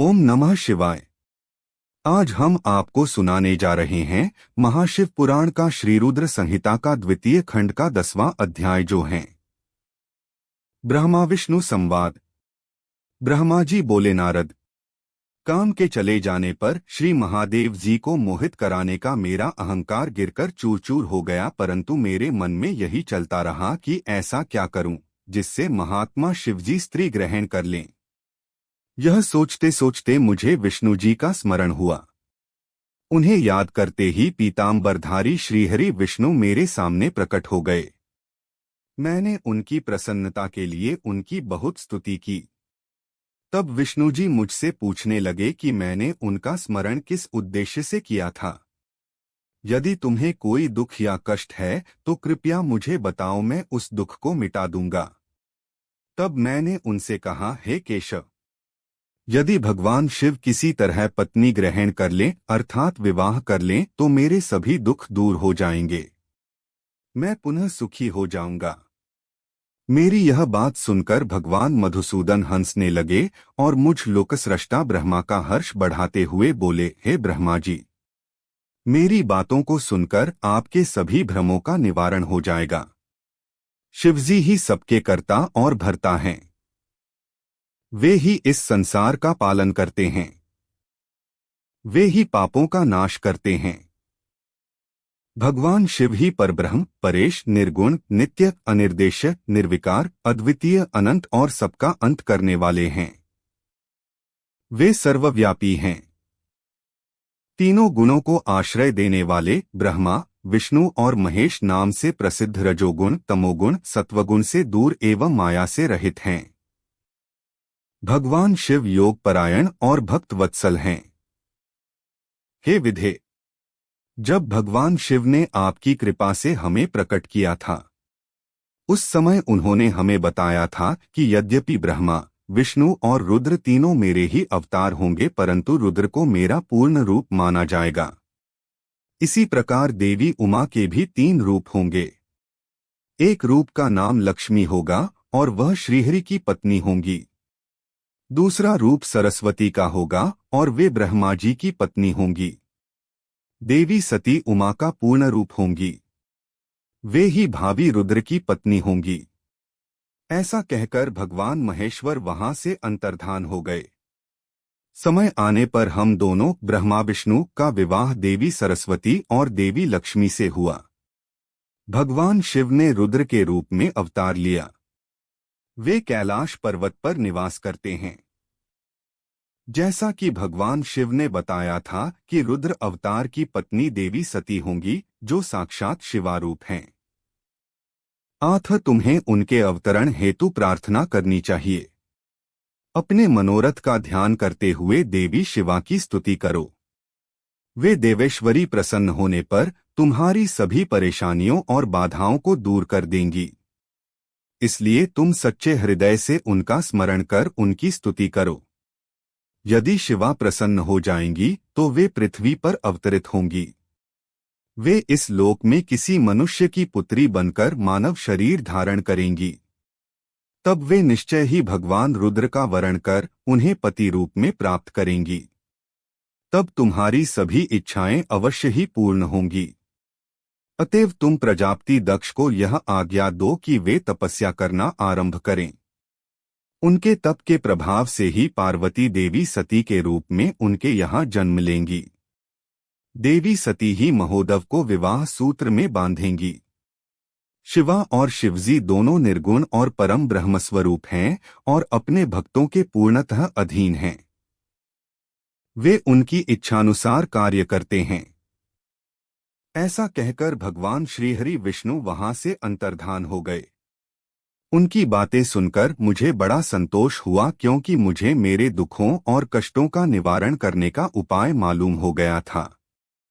ओम नमः शिवाय। आज हम आपको सुनाने जा रहे हैं महाशिव पुराण का श्रीरुद्र संहिता का द्वितीय खंड का 10वां अध्याय, जो है ब्रह्मा विष्णु संवाद। ब्रह्मा जी बोले, नारद, काम के चले जाने पर श्री महादेव जी को मोहित कराने का मेरा अहंकार गिरकर चूर चूर हो गया, परंतु मेरे मन में यही चलता रहा कि ऐसा क्या करूं जिससे महात्मा शिवजी स्त्री ग्रहण कर लें। यह सोचते सोचते मुझे विष्णु जी का स्मरण हुआ। उन्हें याद करते ही पीतांबरधारी श्रीहरि विष्णु मेरे सामने प्रकट हो गए। मैंने उनकी प्रसन्नता के लिए उनकी बहुत स्तुति की। तब विष्णु जी मुझसे पूछने लगे कि मैंने उनका स्मरण किस उद्देश्य से किया था। यदि तुम्हें कोई दुख या कष्ट है तो कृपया मुझे बताओ, मैं उस दुख को मिटा दूंगा। तब मैंने उनसे कहा, हे केशव, यदि भगवान शिव किसी तरह पत्नी ग्रहण कर लें अर्थात विवाह कर लें तो मेरे सभी दुख दूर हो जाएंगे, मैं पुनः सुखी हो जाऊंगा। मेरी यह बात सुनकर भगवान मधुसूदन हंसने लगे और मुझ लोकसृष्टा ब्रह्मा का हर्ष बढ़ाते हुए बोले, हे ब्रह्मा जी, मेरी बातों को सुनकर आपके सभी भ्रमों का निवारण हो जाएगा। शिवजी ही सबके कर्ता और भर्ता हैं। वे ही इस संसार का पालन करते हैं। वे ही पापों का नाश करते हैं। भगवान शिव ही परब्रह्म, परेश, निर्गुण, नित्य, अनिर्देश्य, निर्विकार, अद्वितीय, अनंत और सबका अंत करने वाले हैं। वे सर्वव्यापी हैं। तीनों गुणों को आश्रय देने वाले ब्रह्मा, विष्णु और महेश नाम से प्रसिद्ध रजोगुण, तमोगुण, सत्वगुण से दूर एवं माया से रहित हैं। भगवान शिव योग परायण और भक्त वत्सल हैं। हे विधे, जब भगवान शिव ने आपकी कृपा से हमें प्रकट किया था उस समय उन्होंने हमें बताया था कि यद्यपि ब्रह्मा, विष्णु और रुद्र तीनों मेरे ही अवतार होंगे, परंतु रुद्र को मेरा पूर्ण रूप माना जाएगा। इसी प्रकार देवी उमा के भी 3 रूप होंगे। एक रूप का नाम लक्ष्मी होगा और वह श्रीहरि की पत्नी होंगी। दूसरा रूप सरस्वती का होगा और वे ब्रह्मा जी की पत्नी होंगी। देवी सती उमा का पूर्ण रूप होंगी। वे ही भावी रुद्र की पत्नी होंगी। ऐसा कहकर भगवान महेश्वर वहां से अंतर्धान हो गए। समय आने पर हम दोनों ब्रह्मा विष्णु का विवाह देवी सरस्वती और देवी लक्ष्मी से हुआ। भगवान शिव ने रुद्र के रूप में अवतार लिया। वे कैलाश पर्वत पर निवास करते हैं। जैसा कि भगवान शिव ने बताया था कि रुद्र अवतार की पत्नी देवी सती होंगी, जो साक्षात शिवारूप हैं। अतः तुम्हें उनके अवतरण हेतु प्रार्थना करनी चाहिए। अपने मनोरथ का ध्यान करते हुए देवी शिवा की स्तुति करो। वे देवेश्वरी प्रसन्न होने पर तुम्हारी सभी परेशानियों और बाधाओं को दूर कर देंगी। इसलिए तुम सच्चे हृदय से उनका स्मरण कर उनकी स्तुति करो। यदि शिवा प्रसन्न हो जाएंगी तो वे पृथ्वी पर अवतरित होंगी। वे इस लोक में किसी मनुष्य की पुत्री बनकर मानव शरीर धारण करेंगी। तब वे निश्चय ही भगवान रुद्र का वरण कर उन्हें पति रूप में प्राप्त करेंगी। तब तुम्हारी सभी इच्छाएं अवश्य ही पूर्ण होंगी। अतएव तुम प्रजापति दक्ष को यह आज्ञा दो कि वे तपस्या करना आरंभ करें। उनके तप के प्रभाव से ही पार्वती देवी सती के रूप में उनके यहाँ जन्म लेंगी। देवी सती ही महोदव को विवाह सूत्र में बांधेंगी। शिवा और शिवजी दोनों निर्गुण और परम ब्रह्मस्वरूप हैं और अपने भक्तों के पूर्णतः अधीन हैं। वे उनकी इच्छानुसार कार्य करते हैं। ऐसा कहकर भगवान श्रीहरि विष्णु वहां से अंतर्धान हो गए। उनकी बातें सुनकर मुझे बड़ा संतोष हुआ, क्योंकि मुझे मेरे दुखों और कष्टों का निवारण करने का उपाय मालूम हो गया था।